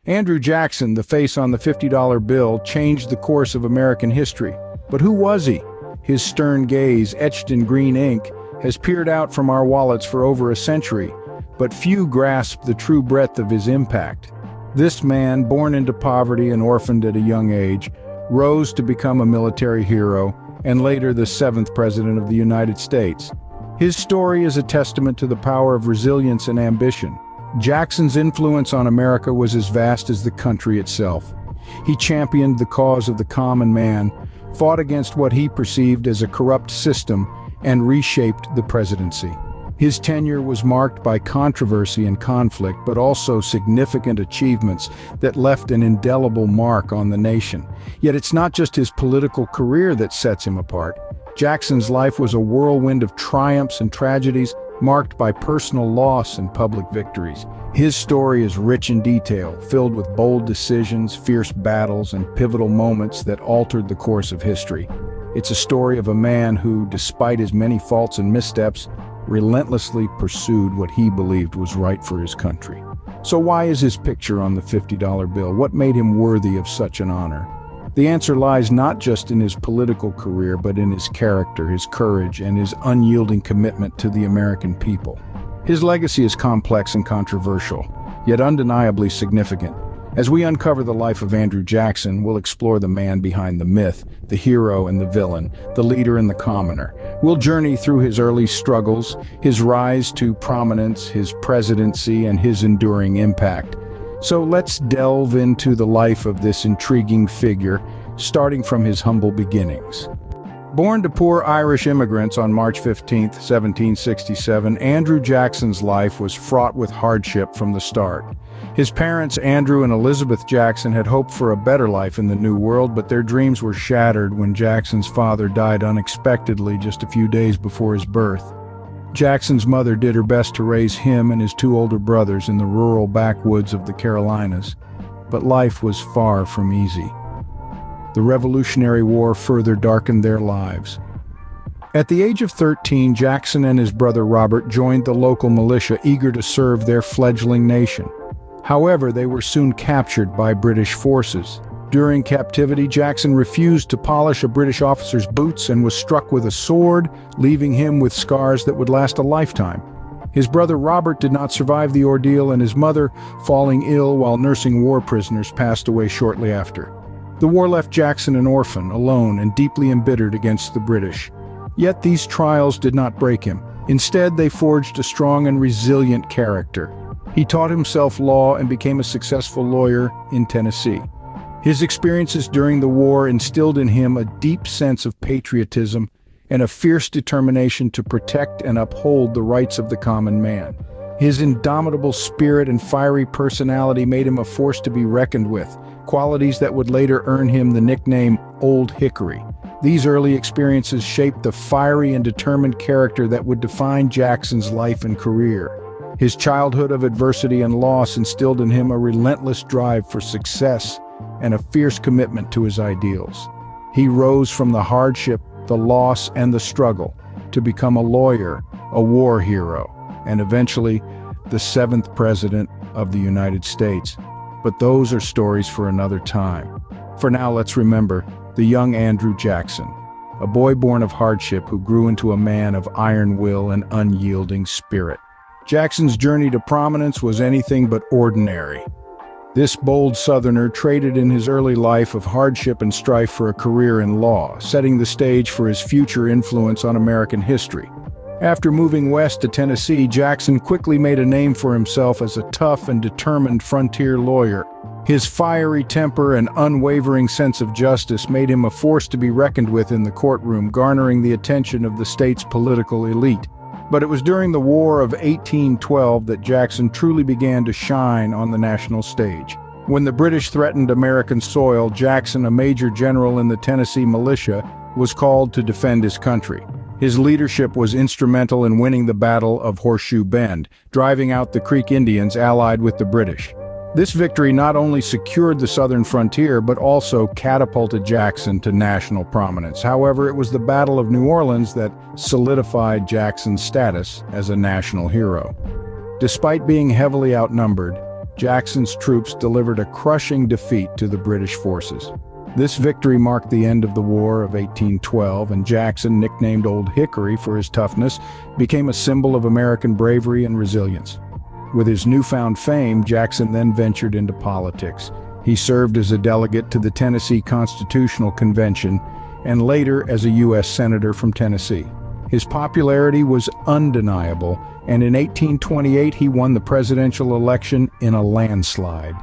Andrew Jackson, the face on the $50 bill, changed the course of American history. But who was he? His stern gaze, etched in green ink, has peered out from our wallets for over a century, but few grasp the true breadth of his impact. This man, born into poverty and orphaned at a young age, rose to become a military hero and later the 7th President of the United States. His story is a testament to the power of resilience and ambition. Jackson's influence on America was as vast as the country itself. He championed the cause of the common man, fought against what he perceived as a corrupt system, and reshaped the presidency. His tenure was marked by controversy and conflict, but also significant achievements that left an indelible mark on the nation. Yet it's not just his political career that sets him apart. Jackson's life was a whirlwind of triumphs and tragedies, marked by personal loss and public victories. His story is rich in detail, filled with bold decisions, fierce battles, and pivotal moments that altered the course of history. It's a story of a man who, despite his many faults and missteps, relentlessly pursued what he believed was right for his country. So why is his picture on the $50 bill? What made him worthy of such an honor? The answer lies not just in his political career, but in his character, his courage, and his unyielding commitment to the American people. His legacy is complex and controversial, yet undeniably significant. As we uncover the life of Andrew Jackson, we'll explore the man behind the myth, the hero and the villain, the leader and the commoner. We'll journey through his early struggles, his rise to prominence, his presidency, and his enduring impact. So let's delve into the life of this intriguing figure, starting from his humble beginnings. Born to poor Irish immigrants on March 15, 1767, Andrew Jackson's life was fraught with hardship from the start. His parents, Andrew and Elizabeth Jackson, had hoped for a better life in the New World, but their dreams were shattered when Jackson's father died unexpectedly just a few days before his birth. Jackson's mother did her best to raise him and his two older brothers in the rural backwoods of the Carolinas, but life was far from easy. The Revolutionary War further darkened their lives. At the age of 13, Jackson and his brother Robert joined the local militia, eager to serve their fledgling nation. However, they were soon captured by British forces. During captivity, Jackson refused to polish a British officer's boots and was struck with a sword, leaving him with scars that would last a lifetime. His brother Robert did not survive the ordeal, and his mother, falling ill while nursing war prisoners, passed away shortly after. The war left Jackson an orphan, alone, and deeply embittered against the British. Yet these trials did not break him. Instead, they forged a strong and resilient character. He taught himself law and became a successful lawyer in Tennessee. His experiences during the war instilled in him a deep sense of patriotism and a fierce determination to protect and uphold the rights of the common man. His indomitable spirit and fiery personality made him a force to be reckoned with, qualities that would later earn him the nickname Old Hickory. These early experiences shaped the fiery and determined character that would define Jackson's life and career. His childhood of adversity and loss instilled in him a relentless drive for success and a fierce commitment to his ideals. He rose from the hardship, the loss, and the struggle to become a lawyer, a war hero, and eventually the 7th President of the United States. But those are stories for another time. For now, let's remember the young Andrew Jackson, a boy born of hardship who grew into a man of iron will and unyielding spirit. Jackson's journey to prominence was anything but ordinary. This bold Southerner traded in his early life of hardship and strife for a career in law, setting the stage for his future influence on American history. After moving west to Tennessee, Jackson quickly made a name for himself as a tough and determined frontier lawyer. His fiery temper and unwavering sense of justice made him a force to be reckoned with in the courtroom, garnering the attention of the state's political elite. But it was during the War of 1812 that Jackson truly began to shine on the national stage. When the British threatened American soil, Jackson, a major general in the Tennessee militia, was called to defend his country. His leadership was instrumental in winning the Battle of Horseshoe Bend, driving out the Creek Indians allied with the British. This victory not only secured the southern frontier, but also catapulted Jackson to national prominence. However, it was the Battle of New Orleans that solidified Jackson's status as a national hero. Despite being heavily outnumbered, Jackson's troops delivered a crushing defeat to the British forces. This victory marked the end of the War of 1812, and Jackson, nicknamed Old Hickory for his toughness, became a symbol of American bravery and resilience. With his newfound fame, Jackson then ventured into politics. He served as a delegate to the Tennessee Constitutional Convention and later as a U.S. Senator from Tennessee. His popularity was undeniable, and in 1828 he won the presidential election in a landslide.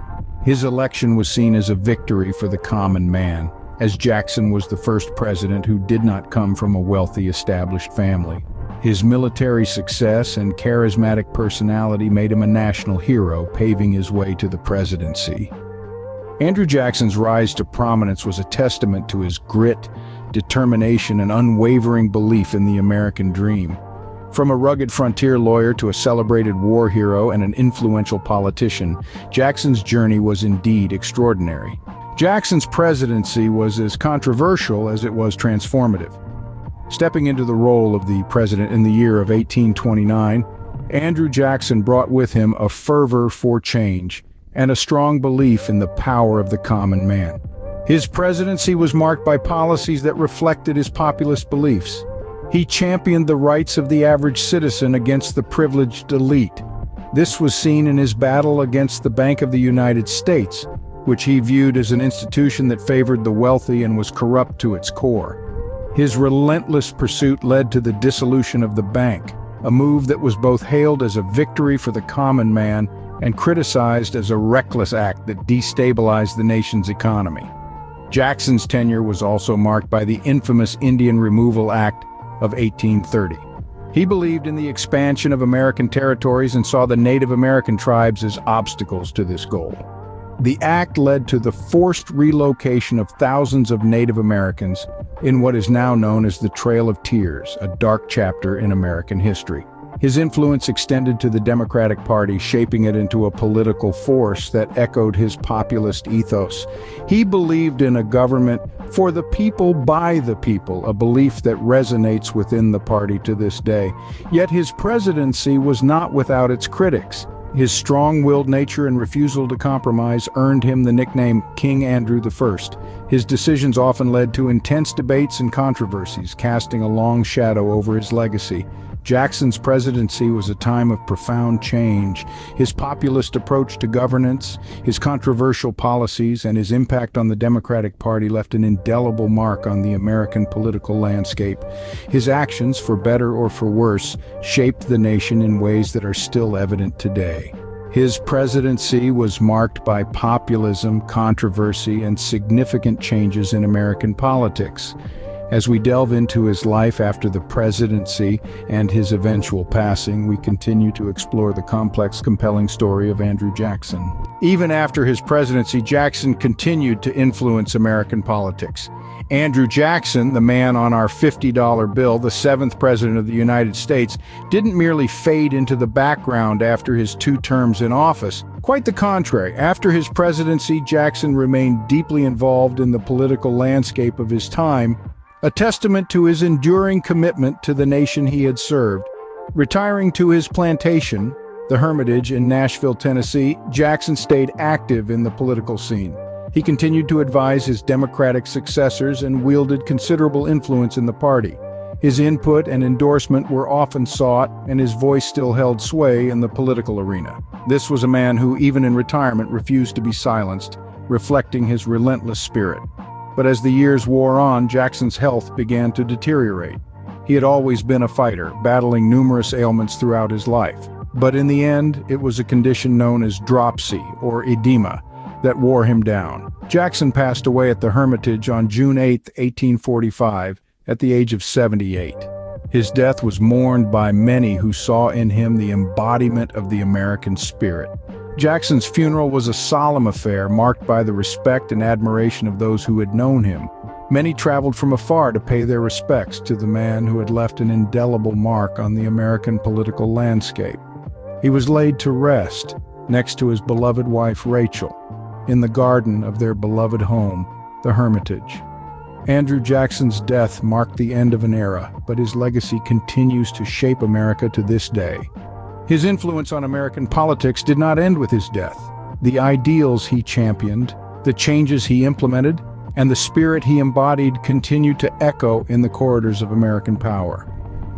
His election was seen as a victory for the common man, as Jackson was the first president who did not come from a wealthy, established family. His military success and charismatic personality made him a national hero, paving his way to the presidency. Andrew Jackson's rise to prominence was a testament to his grit, determination, and unwavering belief in the American dream. From a rugged frontier lawyer to a celebrated war hero and an influential politician, Jackson's journey was indeed extraordinary. Jackson's presidency was as controversial as it was transformative. Stepping into the role of the president in the year of 1829, Andrew Jackson brought with him a fervor for change and a strong belief in the power of the common man. His presidency was marked by policies that reflected his populist beliefs. He championed the rights of the average citizen against the privileged elite. This was seen in his battle against the Bank of the United States, which he viewed as an institution that favored the wealthy and was corrupt to its core. His relentless pursuit led to the dissolution of the bank, a move that was both hailed as a victory for the common man and criticized as a reckless act that destabilized the nation's economy. Jackson's tenure was also marked by the infamous Indian Removal Act of 1830. He believed in the expansion of American territories and saw the Native American tribes as obstacles to this goal. The act led to the forced relocation of thousands of Native Americans in what is now known as the Trail of Tears, a dark chapter in American history. His influence extended to the Democratic Party, shaping it into a political force that echoed his populist ethos. He believed in a government for the people, by the people, a belief that resonates within the party to this day. Yet his presidency was not without its critics. His strong-willed nature and refusal to compromise earned him the nickname King Andrew I. His decisions often led to intense debates and controversies, casting a long shadow over his legacy. Jackson's presidency was a time of profound change. His populist approach to governance, his controversial policies, and his impact on the Democratic Party left an indelible mark on the American political landscape. His actions, for better or for worse, shaped the nation in ways that are still evident today. His presidency was marked by populism, controversy, and significant changes in American politics. As we delve into his life after the presidency and his eventual passing, we continue to explore the complex, compelling story of Andrew Jackson. Even after his presidency, Jackson continued to influence American politics. Andrew Jackson, the man on our $50 bill, the seventh president of the United States, didn't merely fade into the background after his 2 terms in office. Quite the contrary. After his presidency, Jackson remained deeply involved in the political landscape of his time, a testament to his enduring commitment to the nation he had served. Retiring to his plantation, the Hermitage in Nashville, Tennessee, Jackson stayed active in the political scene. He continued to advise his Democratic successors and wielded considerable influence in the party. His input and endorsement were often sought, and his voice still held sway in the political arena. This was a man who, even in retirement, refused to be silenced, reflecting his relentless spirit. But as the years wore on, Jackson's health began to deteriorate. He had always been a fighter, battling numerous ailments throughout his life. But in the end, it was a condition known as dropsy, or edema, that wore him down. Jackson passed away at the Hermitage on June 8, 1845, at the age of 78. His death was mourned by many who saw in him the embodiment of the American spirit. Jackson's funeral was a solemn affair marked by the respect and admiration of those who had known him. Many traveled from afar to pay their respects to the man who had left an indelible mark on the American political landscape. He was laid to rest next to his beloved wife Rachel in the garden of their beloved home, the Hermitage. Andrew Jackson's death marked the end of an era, but his legacy continues to shape America to this day. His influence on American politics did not end with his death. The ideals he championed, the changes he implemented, and the spirit he embodied continue to echo in the corridors of American power.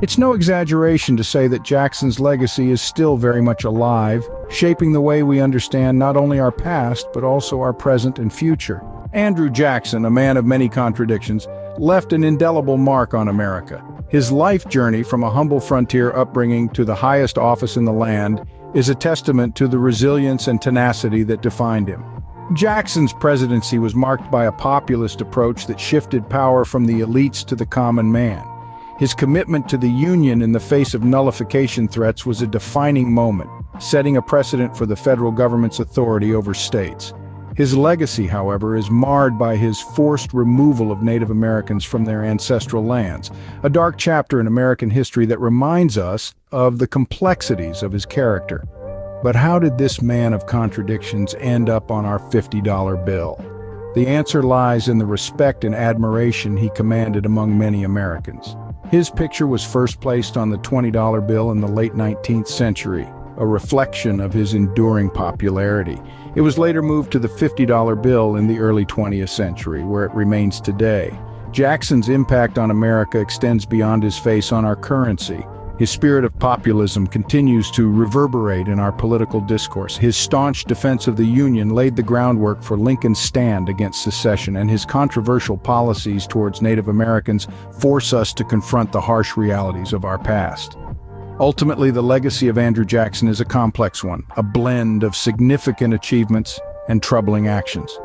It's no exaggeration to say that Jackson's legacy is still very much alive, shaping the way we understand not only our past, but also our present and future. Andrew Jackson, a man of many contradictions, left an indelible mark on America. His life journey from a humble frontier upbringing to the highest office in the land is a testament to the resilience and tenacity that defined him. Jackson's presidency was marked by a populist approach that shifted power from the elites to the common man. His commitment to the Union in the face of nullification threats was a defining moment, setting a precedent for the federal government's authority over states. His legacy, however, is marred by his forced removal of Native Americans from their ancestral lands, a dark chapter in American history that reminds us of the complexities of his character. But how did this man of contradictions end up on our $50 bill? The answer lies in the respect and admiration he commanded among many Americans. His picture was first placed on the $20 bill in the late 19th century, a reflection of his enduring popularity. It was later moved to the $50 bill in the early 20th century, where it remains today. Jackson's impact on America extends beyond his face on our currency. His spirit of populism continues to reverberate in our political discourse. His staunch defense of the Union laid the groundwork for Lincoln's stand against secession, and his controversial policies towards Native Americans force us to confront the harsh realities of our past. Ultimately, the legacy of Andrew Jackson is a complex one, a blend of significant achievements and troubling actions.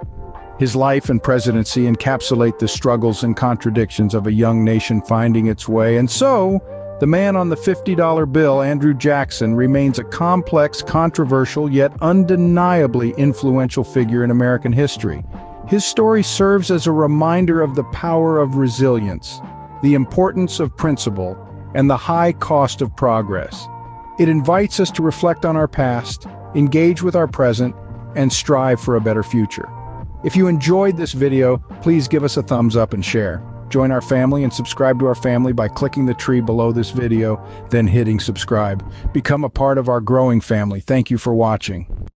His life and presidency encapsulate the struggles and contradictions of a young nation finding its way, and so, the man on the $50 bill, Andrew Jackson, remains a complex, controversial, yet undeniably influential figure in American history. His story serves as a reminder of the power of resilience, the importance of principle, and the high cost of progress. It invites us to reflect on our past, engage with our present, and strive for a better future. If you enjoyed this video, please give us a thumbs up and share. Join our family and subscribe to our family by clicking the tree below this video, then hitting subscribe. Become a part of our growing family. Thank you for watching.